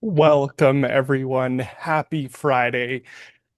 Welcome, everyone. Happy Friday.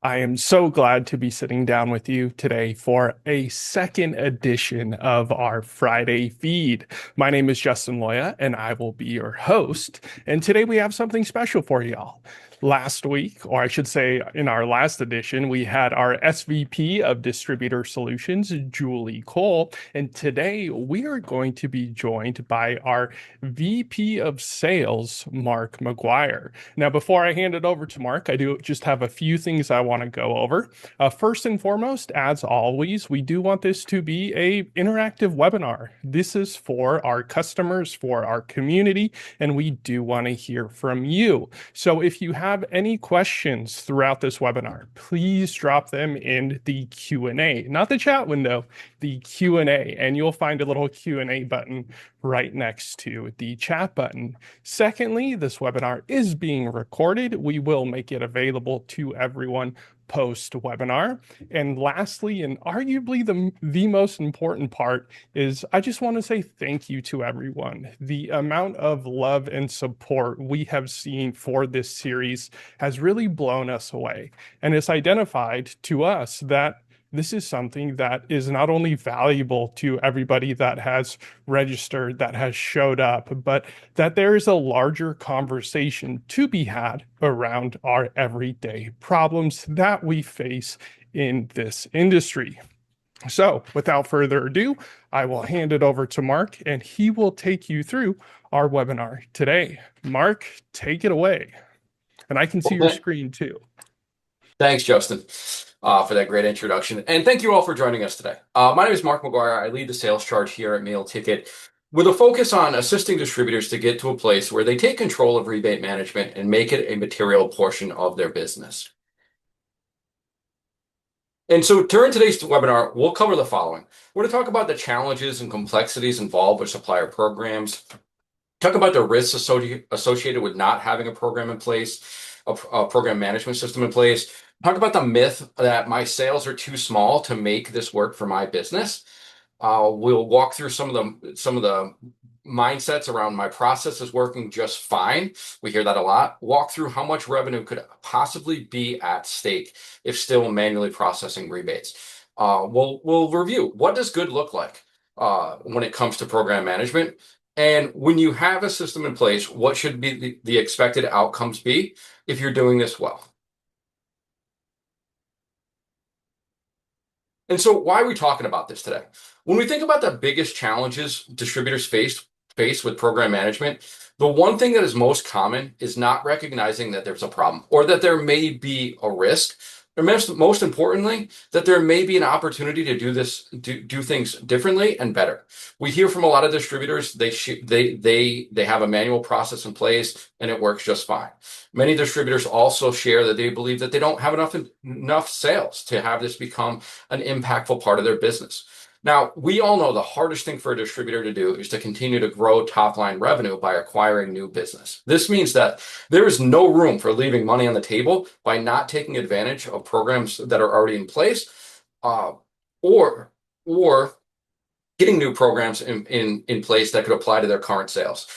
I am so glad to be sitting down with you today for a second edition of our Friday feed. My name is Justin Loya, and I will be your host. And today we have something special for y'all. Last week, or I should say in our last edition, we had our SVP of Distributor Solutions, Julie Cole. And today we are going to be joined by our VP of Sales, Mark McGuire. Now, before I hand it over to Mark, I do just have a few things I want to go over. First and foremost, as always, we do want this to be a interactive webinar. This is for our customers, for our community, and we do want to hear from you. So if you have any questions throughout this webinar, please drop them in the Q&A, not the chat window, the Q&A, and you'll find a little Q&A button right next to the chat button. Secondly, this webinar is being recorded. We will make it available to everyone post-webinar. And lastly, and arguably the most important part is I just want to say thank you to everyone. The amount of love and support we have seen for this series has really blown us away. And it's identified to us that this is something that is not only valuable to everybody that has registered, that has showed up, but that there is a larger conversation to be had around our everyday problems that we face in this industry. So, without further ado, I will hand it over to Mark and he will take you through our webinar today. Mark, take it away. And I can see your Well, screen too. thanks, Justin, for that great introduction. And thank you all for joining us today. My name is Mark McGuire. I lead the sales charge here at Mail Ticket with a focus on assisting distributors to get to a place where they take control of rebate management and make it a material portion of their business. And so during today's webinar, we'll cover the following. We're going to talk about the challenges and complexities involved with supplier programs, talk about the risks associated with not having a program in place, a program management system in place. Talk about the myth that my sales are too small to make this work for my business. We'll walk through some of the mindsets around my process is working just fine. We hear that a lot. Walk through how much revenue could possibly be at stake if still manually processing rebates. We'll review what does good look like when it comes to program management. And when you have a system in place, what should be the expected outcomes be if you're doing this well? And so why are we talking about this today? When we think about the biggest challenges distributors face with program management, the one thing that is most common is not recognizing that there's a problem or that there may be a risk. Or most importantly, that there may be an opportunity to do things differently and better. We hear from a lot of distributors they have a manual process in place and it works just fine. Many distributors also share that they believe that they don't have enough sales to have this become an impactful part of their business. Now, we all know the hardest thing for a distributor to do is to continue to grow top line revenue by acquiring new business. This means that there is no room for leaving money on the table by not taking advantage of programs that are already in place, or getting new programs in place that could apply to their current sales.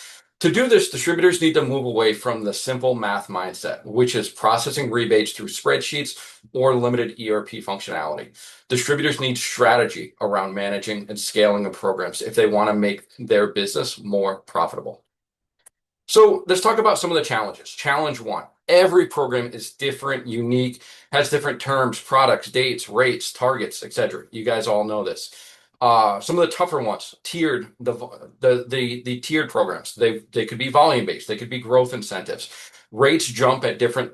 To do this, distributors need to move away from the simple math mindset, which is processing rebates through spreadsheets or limited ERP functionality. Distributors need strategy around managing and scaling the programs if they want to make their business more profitable. So let's talk about some of the challenges. Challenge one, every program is different, unique, has different terms, products, dates, rates, targets, etc. You guys all know this. Some of the tougher ones, the tiered programs. They could be volume based. They could be growth incentives. Rates jump at different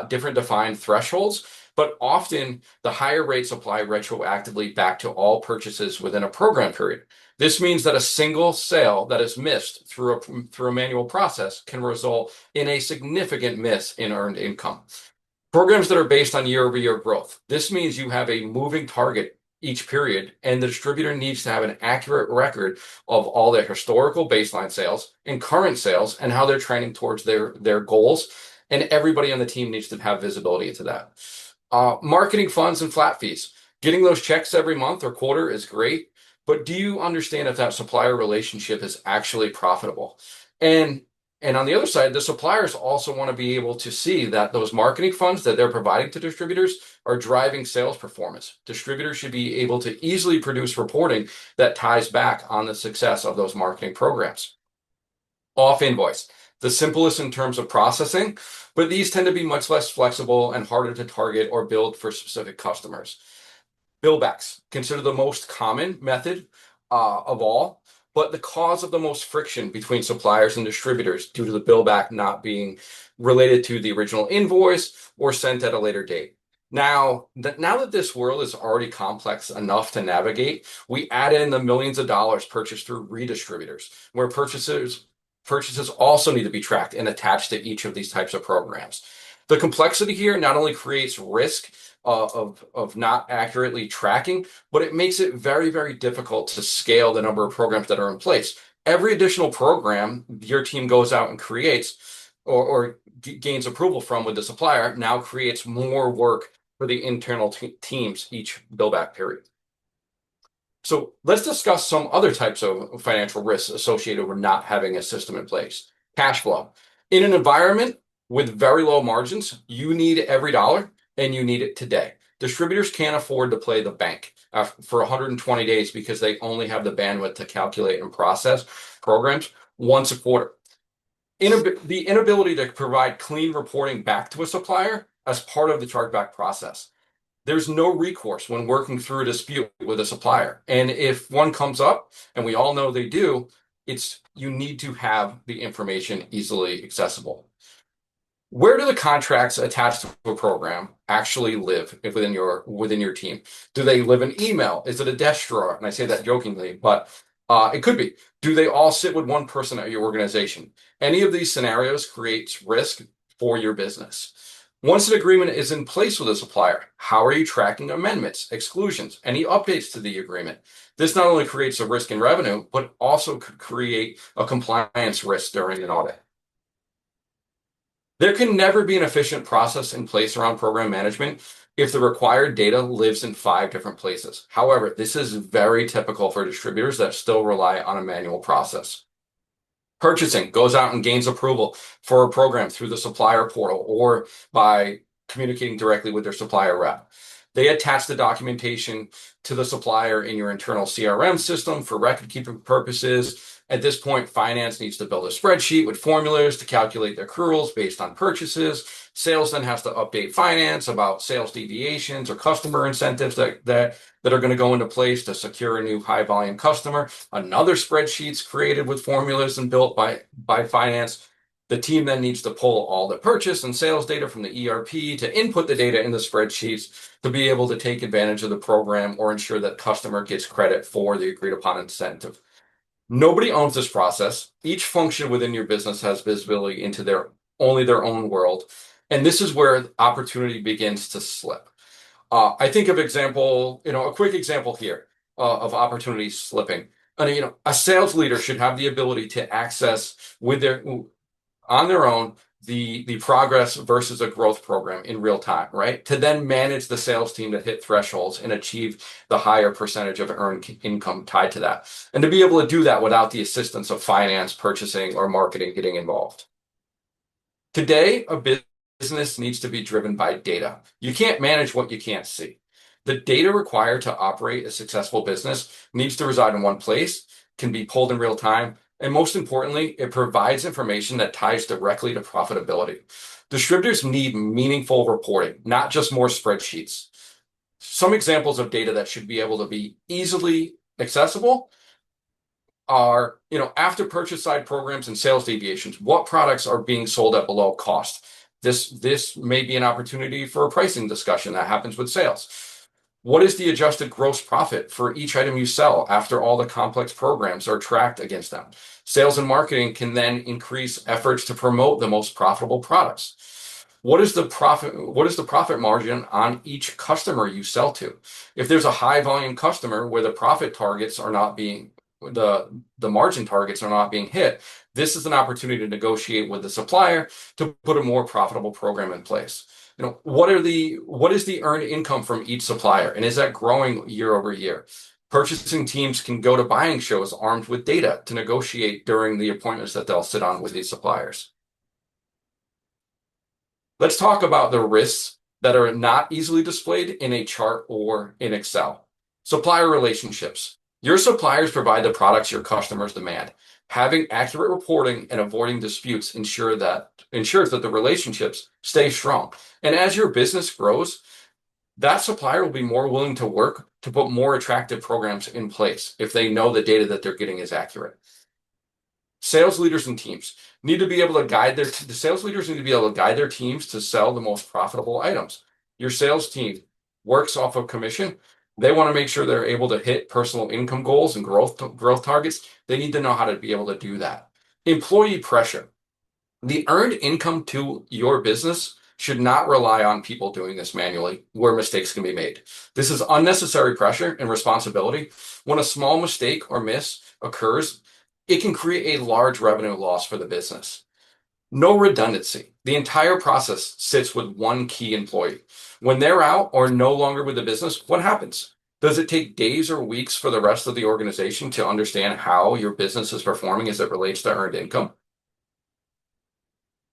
defined thresholds, but often the higher rates apply retroactively back to all purchases within a program period. This means that a single sale that is missed through a manual process can result in a significant miss in earned income. Programs that are based on year-over-year growth. This means you have a moving target each period, and the distributor needs to have an accurate record of all their historical baseline sales and current sales and how they're trending towards their goals. And everybody on the team needs to have visibility into that. Marketing funds and flat fees. Getting those checks every month or quarter is great, but do you understand if that supplier relationship is actually profitable? And And on the other side, the suppliers also want to be able to see that those marketing funds that they're providing to distributors are driving sales performance. Distributors should be able to easily produce reporting that ties back on the success of those marketing programs. Off invoice, the simplest in terms of processing, but these tend to be much less flexible and harder to target or build for specific customers. Billbacks, considered the most common method of all, but the cause of the most friction between suppliers and distributors due to the billback not being related to the original invoice or sent at a later date. Now that this world is already complex enough to navigate, we add in the millions of dollars purchased through redistributors, where purchases also need to be tracked and attached to each of these types of programs. The complexity here not only creates risk of not accurately tracking, but it makes it very, very difficult to scale the number of programs that are in place. Every additional program your team goes out and creates or gains approval from with the supplier now creates more work for the internal teams each billback period. So let's discuss some other types of financial risks associated with not having a system in place. Cash flow. In an environment with very low margins, you need every dollar and you need it today. Distributors can't afford to play the bank for 120 days because they only have the bandwidth to calculate and process programs once a quarter. The inability to provide clean reporting back to a supplier as part of the chargeback process. There's no recourse when working through a dispute with a supplier. And if one comes up, and we all know they do, you need to have the information easily accessible. Where do the contracts attached to a program actually live within your team? Do they live in email? Is it a desk drawer? And I say that jokingly, but it could be. Do they all sit with one person at your organization? Any of these scenarios creates risk for your business. Once an agreement is in place with a supplier, how are you tracking amendments, exclusions, any updates to the agreement? This not only creates a risk in revenue, but also could create a compliance risk during an audit. There can never be an efficient process in place around program management if the required data lives in 5 different places. However, this is very typical for distributors that still rely on a manual process. Purchasing goes out and gains approval for a program through the supplier portal or by communicating directly with their supplier rep. They attach the documentation to the supplier in your internal CRM system for record keeping purposes. At this point, finance needs to build a spreadsheet with formulas to calculate their accruals based on purchases. Sales then has to update finance about sales deviations or customer incentives that are going to go into place to secure a new high volume customer. Another spreadsheet's created with formulas and built by finance. The team then needs to pull all the purchase and sales data from the ERP to input the data in the spreadsheets to be able to take advantage of the program or ensure that customer gets credit for the agreed upon incentive. Nobody owns this process. Each function within your business has visibility into their own world. And this is where opportunity begins to slip. I think of a quick example here of opportunity slipping. A sales leader should have the ability to access on their own the progress versus a growth program in real time, right? To then manage the sales team to hit thresholds and achieve the higher percentage of earned income tied to that. And to be able to do that without the assistance of finance, purchasing, or marketing getting involved. Today, a business needs to be driven by data. You can't manage what you can't see. The data required to operate a successful business needs to reside in one place, can be pulled in real time, and most importantly, it provides information that ties directly to profitability. Distributors need meaningful reporting, not just more spreadsheets. Some examples of data that should be able to be easily accessible are, after purchase side programs and sales deviations, what products are being sold at below cost? This may be an opportunity for a pricing discussion that happens with sales. What is the adjusted gross profit for each item you sell after all the complex programs are tracked against them? Sales and marketing can then increase efforts to promote the most profitable products. What is the profit margin on each customer you sell to? If there's a high volume customer where the margin targets are not being hit, this is an opportunity to negotiate with the supplier to put a more profitable program in place. What is the earned income from each supplier, and is that growing year over year? Purchasing teams can go to buying shows armed with data to negotiate during the appointments that they'll sit on with these suppliers. Let's talk about the risks that are not easily displayed in a chart or in Excel. Supplier relationships. Your suppliers provide the products your customers demand. Having accurate reporting and avoiding disputes ensures that the relationships stay strong. And as your business grows, that supplier will be more willing to work to put more attractive programs in place if they know the data that they're getting is accurate. Sales leaders and teams need to be able to guide the sales leaders need to be able to guide their teams to sell the most profitable items. Your sales team works off of commission. They want to make sure they're able to hit personal income goals and growth targets. They need to know how to be able to do that. Employee pressure. The earned income to your business should not rely on people doing this manually where mistakes can be made. This is unnecessary pressure and responsibility. When a small mistake or miss occurs, it can create a large revenue loss for the business. No redundancy. The entire process sits with one key employee. When they're out or no longer with the business, what happens? Does it take days or weeks for the rest of the organization to understand how your business is performing as it relates to earned income?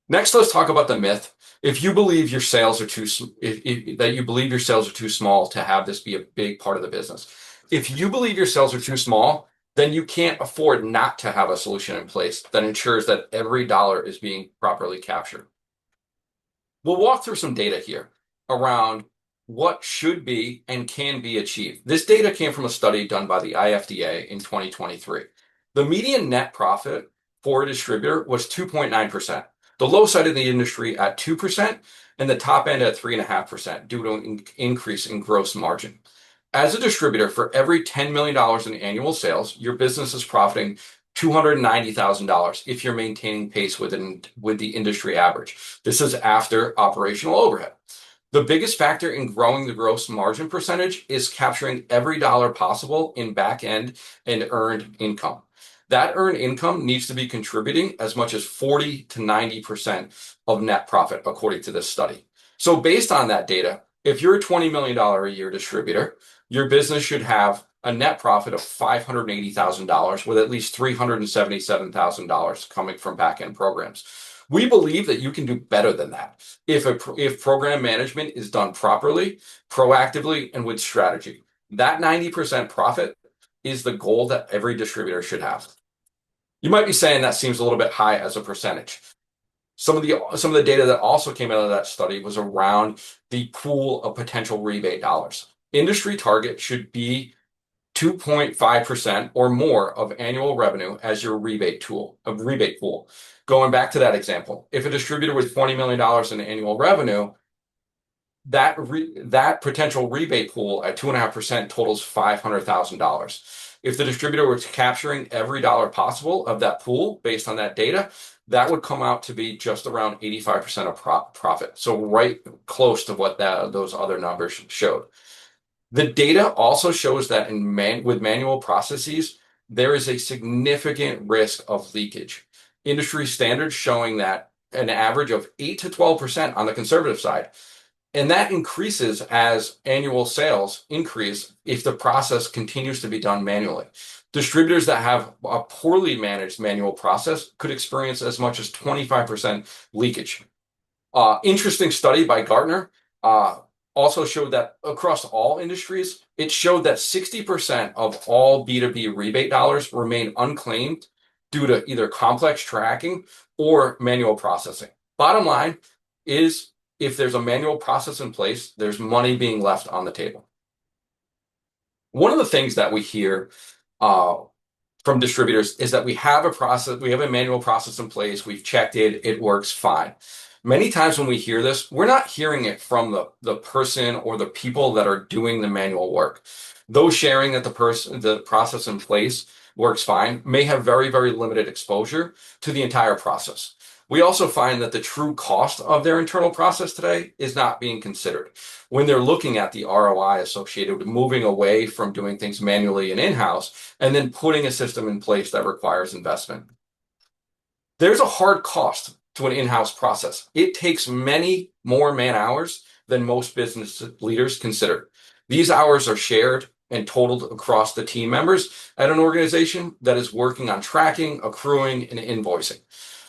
Next, let's talk about the myth. If you believe your sales are that you believe your sales are too small to have this be a big part of the business. If you believe your sales are too small, then you can't afford not to have a solution in place that ensures that every dollar is being properly captured. We'll walk through some data here around what should be and can be achieved. This data came from a study done by the IFDA in 2023. The median net profit for a distributor was 2.9%. The low side of the industry at 2% and the top end at 3.5% due to an increase in gross margin. As a distributor, for every $10 million in annual sales, your business is profiting $290,000 if you're maintaining pace with the industry average. This is after operational overhead. The biggest factor in growing the gross margin percentage is capturing every dollar possible in back end and earned income. That earned income needs to be contributing as much as 40 to 90% of net profit, according to this study. So based on that data, if you're a $20 million a year distributor, your business should have a net profit of $580,000 with at least $377,000 coming from back-end programs. We believe that you can do better than that if program management is done properly, proactively, and with strategy. That 90% profit is the goal that every distributor should have. You might be saying that seems a little bit high as a percentage. Some of the data that also came out of that study was around the pool of potential rebate dollars. Industry target should be 2.5% or more of annual revenue as your rebate pool. Going back to that example, if a distributor with $20 million in annual revenue, that potential rebate pool at 2.5% totals $500,000. If the distributor were capturing every dollar possible of that pool based on that data, that would come out to be just around 85% of profit. So right close to what those other numbers showed. The data also shows that with manual processes, there is a significant risk of leakage. Industry standards showing that an average of 8 to 12% on the conservative side. And that increases as annual sales increase if the process continues to be done manually. Distributors that have a poorly managed manual process could experience as much as 25% leakage. Interesting study by Gartner also showed that across all industries, it showed that 60% of all B2B rebate dollars remain unclaimed due to either complex tracking or manual processing. Bottom line is, if there's a manual process in place, there's money being left on the table. One of the things that we hear from distributors is that we have a manual process in place, we've checked it, it works fine. Many times when we hear this, we're not hearing it from the person or the people that are doing the manual work. Those sharing that the process in place works fine may have very, very limited exposure to the entire process. We also find that the true cost of their internal process today is not being considered when they're looking at the ROI associated with moving away from doing things manually and in-house and then putting a system in place that requires investment. There's a hard cost to an in-house process. It takes many more man hours than most business leaders consider. These hours are shared and totaled across the team members at an organization that is working on tracking, accruing, and invoicing.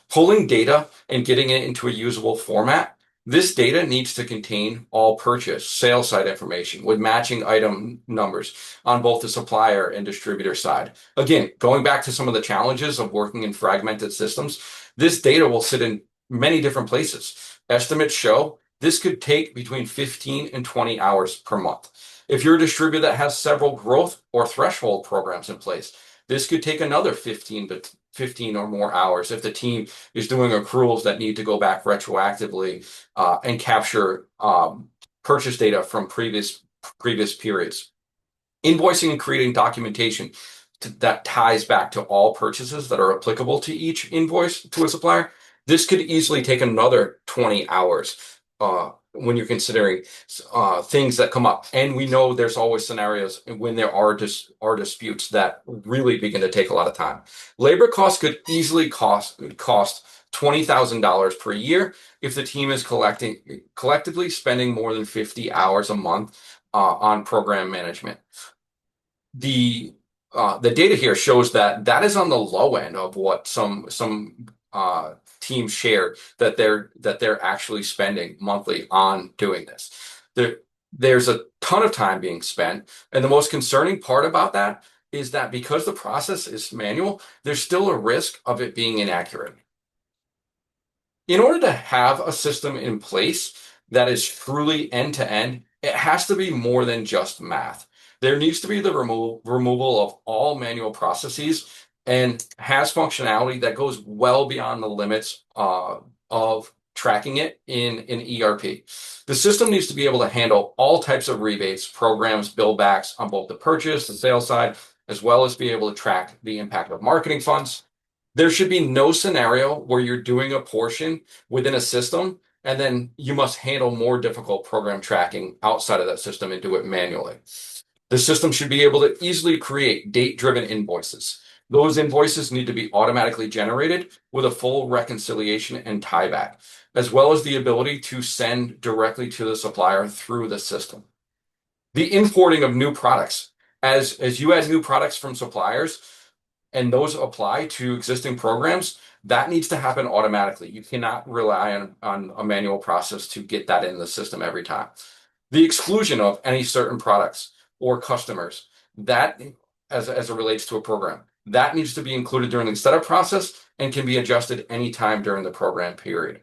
Pulling data and getting it into a usable format, this data needs to contain all purchase, sales side information with matching item numbers on both the supplier and distributor side. Again, going back to some of the challenges of working in fragmented systems, this data will sit in many different places. Estimates show this could take between 15 and 20 hours per month. If you're a distributor that has several growth or threshold programs in place, this could take another 15 or more hours if the team is doing accruals that need to go back retroactively and capture purchase data from previous periods. Invoicing and creating documentation that ties back to all purchases that are applicable to each invoice to a supplier. This could easily take another 20 hours when you're considering things that come up. And we know there's always scenarios when there are disputes that really begin to take a lot of time. Labor costs could easily cost $20,000 per year if the team is collectively spending more than 50 hours a month on program management. The data here shows that is on the low end of what some teams share that they're actually spending monthly on doing this. There's a ton of time being spent, and the most concerning part about that is that because the process is manual, there's still a risk of it being inaccurate. In order to have a system in place that is truly end-to-end, it has to be more than just math. There needs to be the removal of all manual processes and has functionality that goes well beyond the limits of tracking it in an ERP. The system needs to be able to handle all types of rebates, programs, bill backs on both the purchase, the sales side, as well as be able to track the impact of marketing funds. There should be no scenario where you're doing a portion within a system and then you must handle more difficult program tracking outside of that system and do it manually. The system should be able to easily create date-driven invoices. Those invoices need to be automatically generated with a full reconciliation and tieback, as well as the ability to send directly to the supplier through the system. The importing of new products. As you add new products from suppliers and those apply to existing programs, that needs to happen automatically. You cannot rely on a manual process to get that in the system every time. The exclusion of any certain products or customers, that as it relates to a program, that needs to be included during the setup process and can be adjusted anytime during the program period.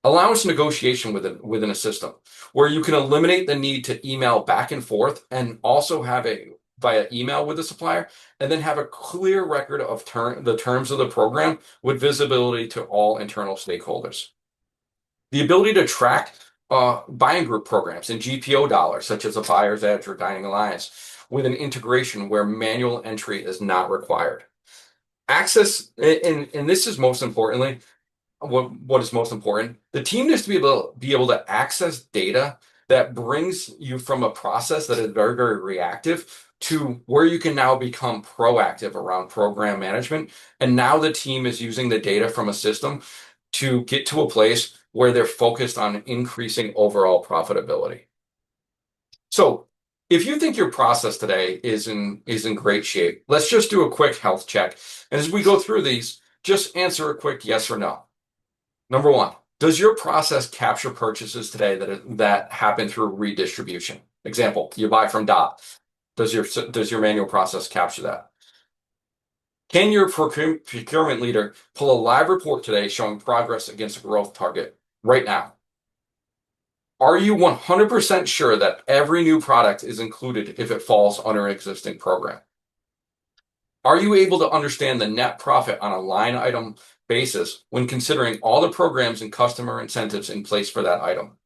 Allowance negotiation within a system where you can eliminate the need to email back and forth and also have it via email with the supplier, and then have a clear record of the terms of the program with visibility to all internal stakeholders. The ability to track buying group programs and GPO dollars, such as a Buyer's Edge or Dining Alliance, with an integration where manual entry is not required. Access, and this is most importantly, what is most important, the team needs to be able to access data that brings you from a process that is very, very reactive to where you can now become proactive around program management. And now the team is using the data from a system to get to a place where they're focused on increasing overall profitability. So if you think your process today is in great shape, let's just do a quick health check. And as we go through these, just answer a quick yes or no. Number one, does your process capture purchases today that happen through redistribution? Example, you buy from Dot. Does your manual process capture that? Can your procurement leader pull a live report today showing progress against a growth target right now? Are you 100% sure that every new product is included if it falls under an existing program? Are you able to understand the net profit on a line item basis when considering all the programs and customer incentives in place for that item?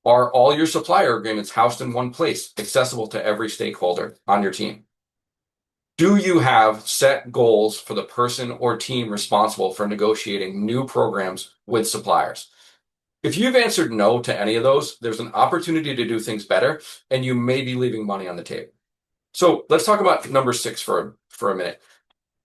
Are all your supplier agreements housed in one place, accessible to every stakeholder on your team? Do you have set goals for the person or team responsible for negotiating new programs with suppliers? If you've answered no to any of those, there's an opportunity to do things better, and you may be leaving money on the table. So let's talk about number 6 for a minute.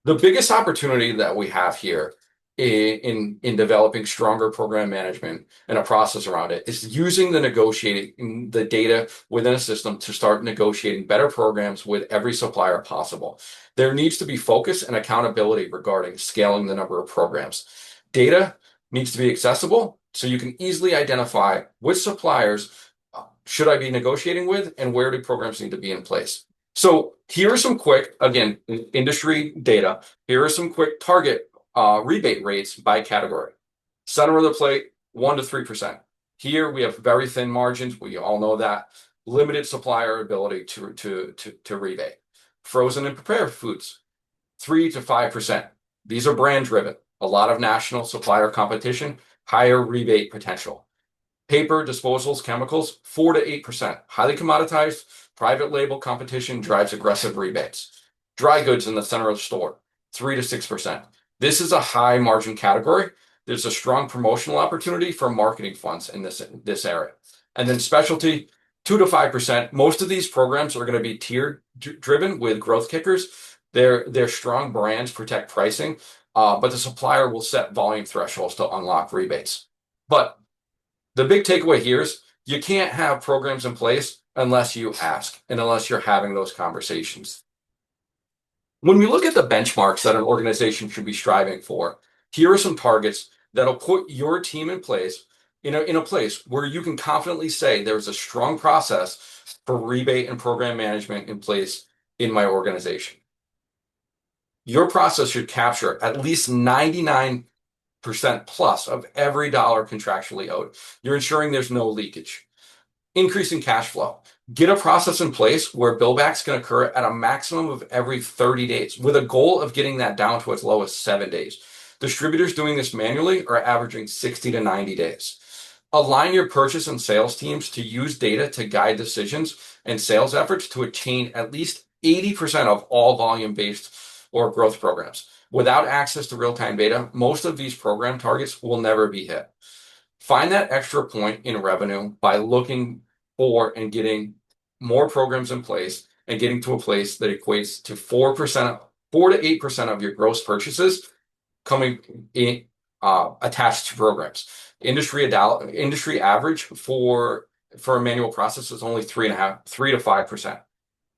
The biggest opportunity that we have here in developing stronger program management and a process around it is using the data within a system to start negotiating better programs with every supplier possible. There needs to be focus and accountability regarding scaling the number of programs. Data needs to be accessible so you can easily identify which suppliers should I be negotiating with and where do programs need to be in place. So here are some quick, again, industry data. Here are some quick target rebate rates by category. Center of the plate, 1 to 3%. Here we have very thin margins. We all know that. Limited supplier ability to rebate. Frozen and prepared foods, 3 to 5%. These are brand driven. A lot of national supplier competition, higher rebate potential. Paper, disposals, chemicals, 4 to 8%. Highly commoditized, private label competition drives aggressive rebates. Dry goods in the center of the store, 3 to 6%. This is a high margin category. There's a strong promotional opportunity for marketing funds in this area. And then specialty, 2 to 5%. Most of these programs are going to be tier driven with growth kickers. Their strong brands protect pricing, but the supplier will set volume thresholds to unlock rebates. But the big takeaway here is you can't have programs in place unless you ask and unless you're having those conversations. When we look at the benchmarks that an organization should be striving for, here are some targets that'll put your team in place in a place where you can confidently say there's a strong process for rebate and program management in place in my organization. Your process should capture at least 99% plus of every dollar contractually owed. You're ensuring there's no leakage. Increasing cash flow. Get a process in place where billbacks can occur at a maximum of every 30 days, with a goal of getting that down to as low as 7 days. Distributors doing this manually are averaging 60 to 90 days. Align your purchase and sales teams to use data to guide decisions and sales efforts to attain at least 80% of all volume-based or growth programs. Without access to real-time data, most of these program targets will never be hit. Find that extra point in revenue by looking for and getting more programs in place and getting to a place that equates to 4 to 8% of your gross purchases coming in attached to programs. Industry average for a manual process is only 3 to 5%.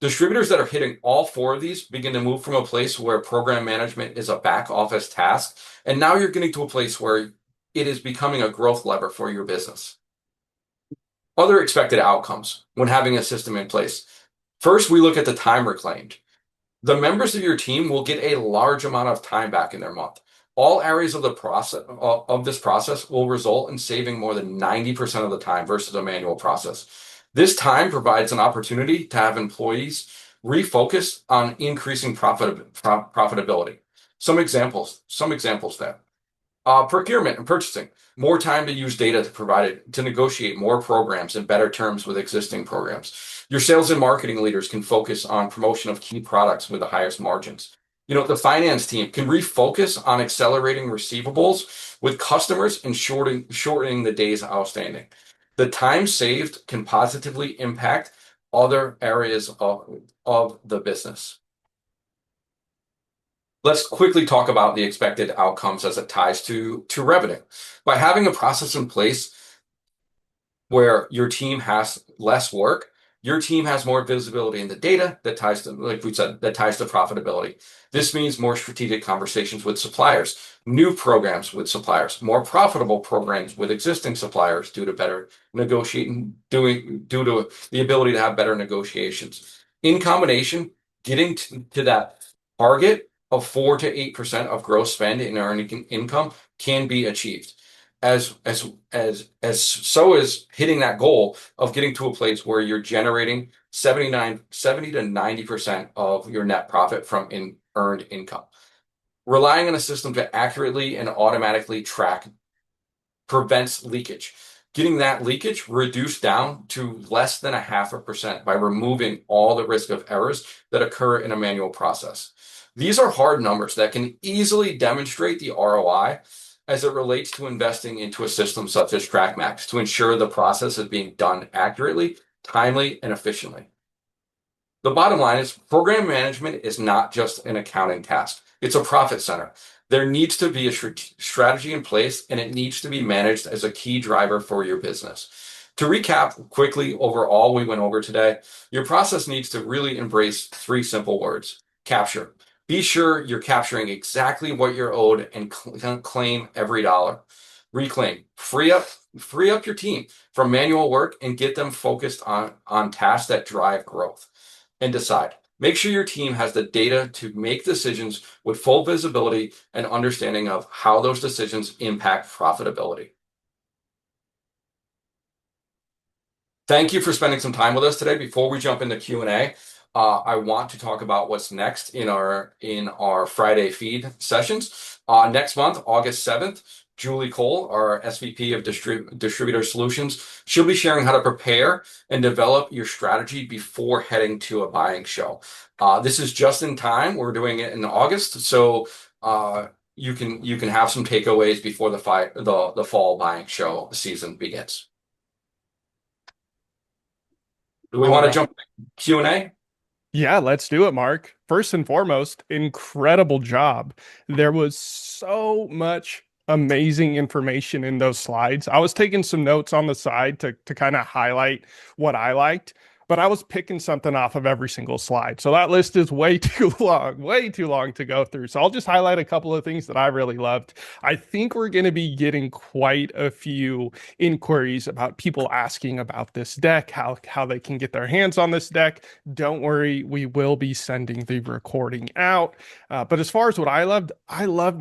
Distributors that are hitting all 4 of these begin to move from a place where program management is a back office task, and now you're getting to a place where it is becoming a growth lever for your business. Other expected outcomes when having a system in place. First, we look at the time reclaimed. The members of your team will get a large amount of time back in their month. All areas of this process will result in saving more than 90% of the time versus a manual process. This time provides an opportunity to have employees refocus on increasing profitability. Some examples there. Procurement and purchasing. More time to use data to negotiate more programs and better terms with existing programs. Your sales and marketing leaders can focus on promotion of key products with the highest margins. The finance team can refocus on accelerating receivables with customers and shortening the days outstanding. The time saved can positively impact other areas of the business. Let's quickly talk about the expected outcomes as it ties to revenue. By having a process in place where your team has less work, your team has more visibility in the data that ties to, like we said, that ties to profitability. This means more strategic conversations with suppliers, new programs with suppliers, more profitable programs with existing suppliers due to better negotiating, due to the ability to have better negotiations. In combination, getting to that target of 4 to 8% of gross spend in earning income can be achieved. So is hitting that goal of getting to a place where you're generating 70 to 90% of your net profit from earned income. Relying on a system to accurately and automatically track prevents leakage. Getting that leakage reduced down to less than 0.5% by removing all the risk of errors that occur in a manual process. These are hard numbers that can easily demonstrate the ROI as it relates to investing into a system such as TrackMax to ensure the process is being done accurately, timely, and efficiently. The bottom line is program management is not just an accounting task. It's a profit center. There needs to be a strategy in place, and it needs to be managed as a key driver for your business. To recap quickly over all we went over today, your process needs to really embrace three simple words. Capture. Be sure you're capturing exactly what you're owed and claim every dollar. Reclaim. Free up your team from manual work and get them focused on tasks that drive growth. And decide. Make sure your team has the data to make decisions with full visibility and understanding of how those decisions impact profitability. Thank you for spending some time with us today. Before we jump into Q&A, I want to talk about what's next in our Friday feed sessions. Next month, August 7th, Julie Cole, our SVP of Distributor Solutions, she'll be sharing how to prepare and develop your strategy before heading to a buying show. This is just in time. We're doing it in August, so you can have some takeaways before the fall buying show season begins. Do we All want to right. jump into Q&A? Yeah, let's do it, Mark. First and foremost, incredible job. There was so much amazing information in those slides. I was taking some notes on the side to kind of highlight what I liked, but I was picking something off of every single slide. So that list is way too long to go through. So I'll just highlight a couple of things that I really loved. I think we're going to be getting quite a few inquiries about people asking about this deck, how they can get their hands on this deck. Don't worry, we will be sending the recording out. But as far as what I loved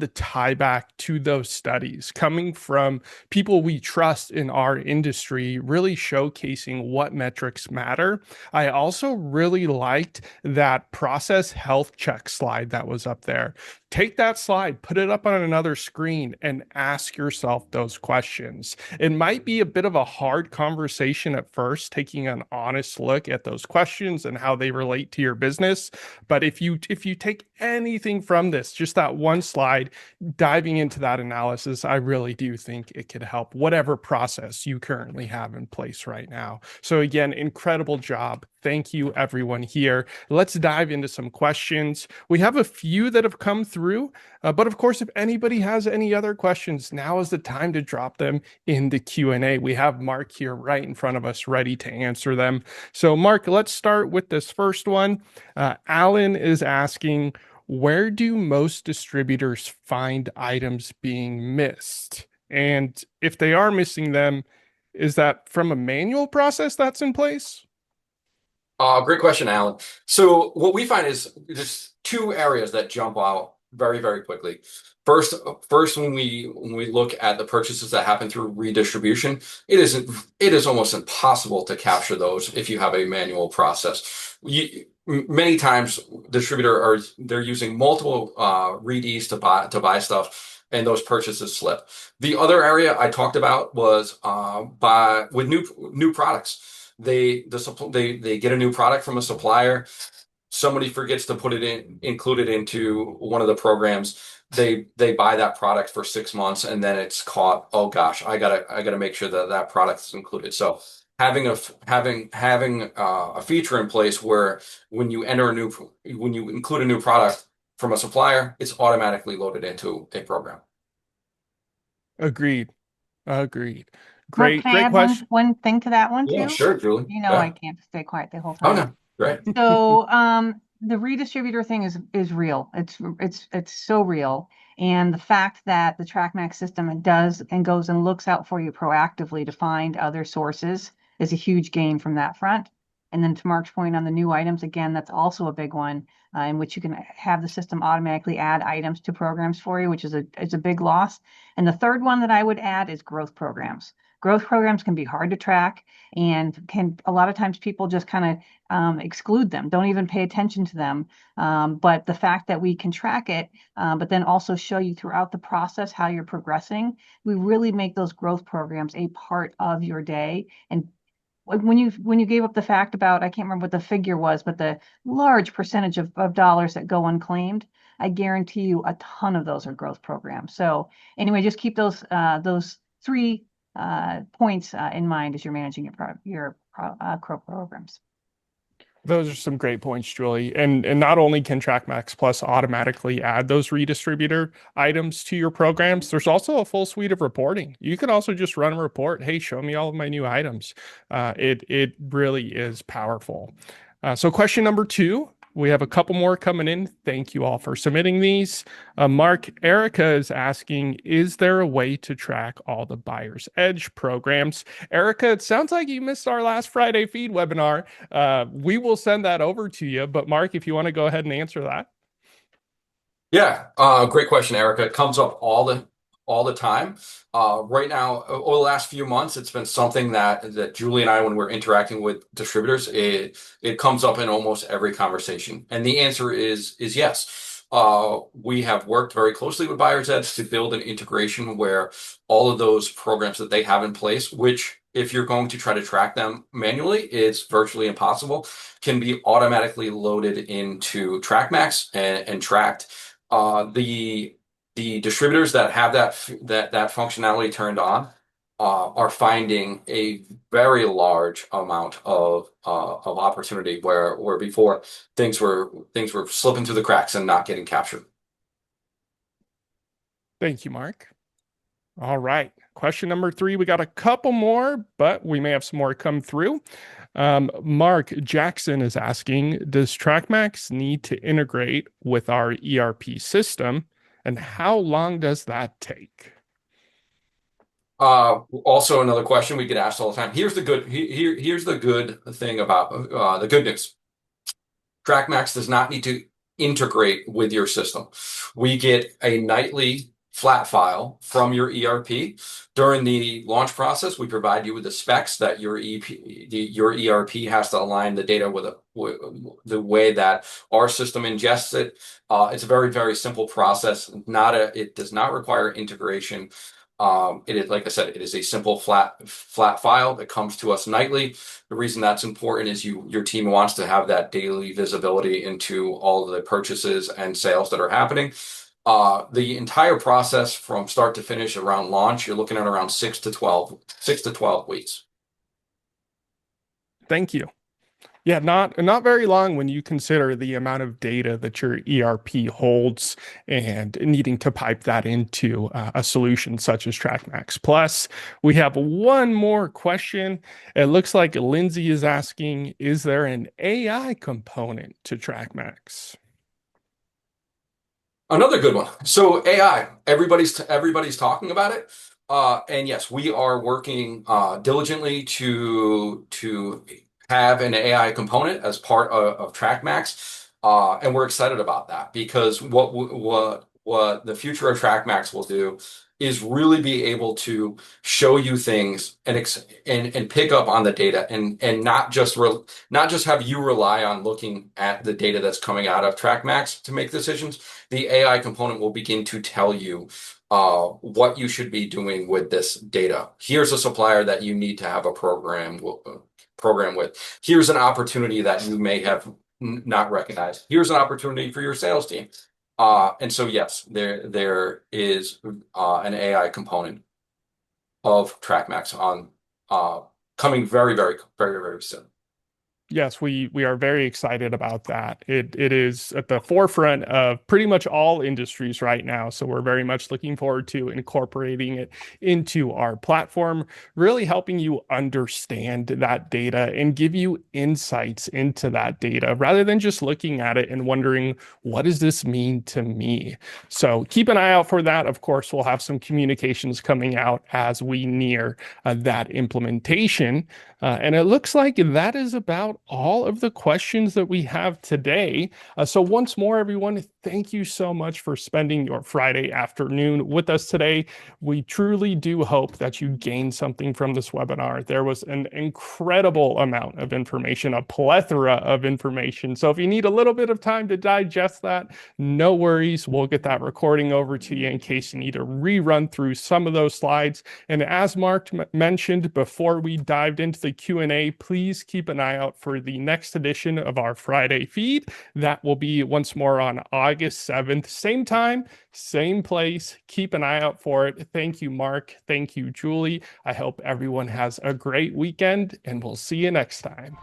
the tie back to those studies coming from people we trust in our industry, really showcasing what metrics matter. I also really liked that process health check slide that was up there. Take that slide, put it up on another screen, and ask yourself those questions. It might be a bit of a hard conversation at first, taking an honest look at those questions and how they relate to your business. But if you take anything from this, just that one slide, diving into that analysis, I really do think it could help whatever process you currently have in place right now. So again, incredible job. Thank you, everyone here. Let's dive into some questions. We have a few that have come through, but of course, if anybody has any other questions, now is the time to drop them in the Q&A. We have Mark here right in front of us, ready to answer them. So, Mark, let's start with this first one. Alan is asking, where do most distributors find items being missed? And if they are missing them, is that from a manual process that's in place? Great question, Alan. So what we find is there's two areas that jump out very, very quickly. First, when we look at the purchases that happen through redistribution, it is almost impossible to capture those if you have a manual process. Many times, they're using multiple reads to buy stuff, and those purchases slip. The other area I talked about was with new products. They get a new product from a supplier. Somebody forgets to include it into one of the programs. They buy that product for 6 months, and then it's caught. Oh gosh, I gotta make sure that product is included. So having a feature in place where when you include a new product from a supplier, it's automatically loaded into a program. Agreed. Agreed. Mark, Great, can I great add one question. one thing to that one Yeah, too? sure, Julie. You know I Yeah. can't stay quiet the whole Oh time. no, great. So the redistributor thing is real. It's so real. And the fact that the TrackMax system does and goes and looks out for you proactively to find other sources is a huge gain from that front. And then to Mark's point on the new items, again, that's also a big one in which you can have the system automatically add items to programs for you, which is a big loss. And the third one that I would add is growth programs. Growth programs can be hard to track and can a lot of times people just kind of exclude them, don't even pay attention to them. But the fact that we can track it, but then also show you throughout the process how you're progressing, we really make those growth programs a part of your day. And when you gave up the fact about, I can't remember what the figure was, but the large percentage of dollars that go unclaimed, I guarantee you a ton of those are growth programs. So anyway, just keep those three points in mind as you're managing your programs. Those are some great points, Julie. And not only can TrackMax Plus automatically add those redistributor items to your programs, there's also a full suite of reporting. You can also just run a report. Hey, show me all of my new items. It really is powerful. So question number 2. We have a couple more coming in. Thank you all for submitting these. Mark, Erica is asking, is there a way to track all the Buyer's Edge programs? Erica, it sounds like you missed our last Friday feed webinar. We will send that over to you. But Mark, if you want to go ahead and answer that. Yeah, great question, Erica. It comes up all the time. Right now, over the last few months, it's been something that Julie and I, when we're interacting with distributors, it comes up in almost every conversation. And the answer is yes. We have worked very closely with Buyer's Edge to build an integration where all of those programs that they have in place, which if you're going to try to track them manually, it's virtually impossible, can be automatically loaded into TrackMax and tracked. The distributors that have that functionality turned on are finding a very large amount of opportunity where before things were slipping through the cracks and not getting captured. Thank you, Mark. All right. Question number 3. We got a couple more, but we may have some more come through. Mark Jackson is asking, does TrackMax need to integrate with our ERP system? And how long does that take? Also another question we get asked all the time. Here's the good thing about the good news. TrackMax does not need to integrate with your system. We get a nightly flat file from your ERP. During the launch process, we provide you with the specs that your ERP has to align the data with the way that our system ingests it. It's a very, very simple process. It does not require integration. It is, like I said, it is a simple flat file that comes to us nightly. The reason that's important is your team wants to have that daily visibility into all of the purchases and sales that are happening. The entire process from start to finish around launch, you're looking at around 6 to 12 weeks. Thank you. Yeah, not very long when you consider the amount of data that your ERP holds and needing to pipe that into a solution such as TrackMax Plus. We have one more question. It looks like Lindsay is asking, is there an AI component to TrackMax? Another good one. So AI, everybody's talking about it. And yes, we are working diligently to have an AI component as part of TrackMax, and we're excited about that because what the future of TrackMax will do is really be able to show you things and pick up on the data and not just have you rely on looking at the data that's coming out of TrackMax to make decisions. The AI component will begin to tell you what you should be doing with this data. Here's a supplier that you need to have a program with. Here's an opportunity that you may have not recognized. Here's an opportunity for your sales team. And so, yes, there is an AI component of TrackMax on coming very, very, very, very soon. Yes, we are very excited about that. It is at the forefront of pretty much all industries right now. So we're very much looking forward to incorporating it into our platform, really helping you understand that data and give you insights into that data rather than just looking at it and wondering, what does this mean to me? So keep an eye out for that. Of course, we'll have some communications coming out as we near that implementation. And it looks like that is about all of the questions that we have today. So once more, everyone, thank you so much for spending your Friday afternoon with us today. We truly do hope that you gained something from this webinar. There was an incredible amount of information, a plethora of information. So if you need a little bit of time to digest that, no worries. We'll get that recording over to you in case you need to rerun through some of those slides. And as Mark mentioned before we dived into the Q&A, please keep an eye out for the next edition of our Friday feed. That will be once more on August 7th, same time, same place. Keep an eye out for it. Thank you, Mark. Thank you, Julie. I hope everyone has a great weekend, and we'll see you next time.